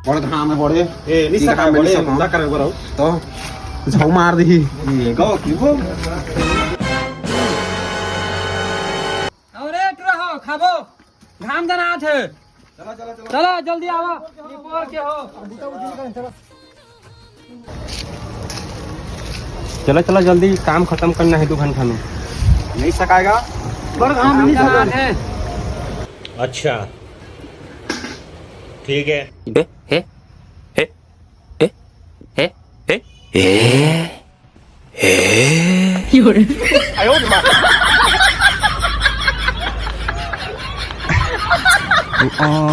बड़े धाम में बड़े ए निसा का बड़े जा कर गराउ तो झाऊ मार दी ये गो किबो अरे रहो खाबो घाम जना थे चलो जल्दी आओ निपोर के हो चलो चलो जल्दी काम खत्म करना है 2 घंटा में नहीं सकाएगा बड़ घाम नहीं जना थे अच्छा ठीक है Oh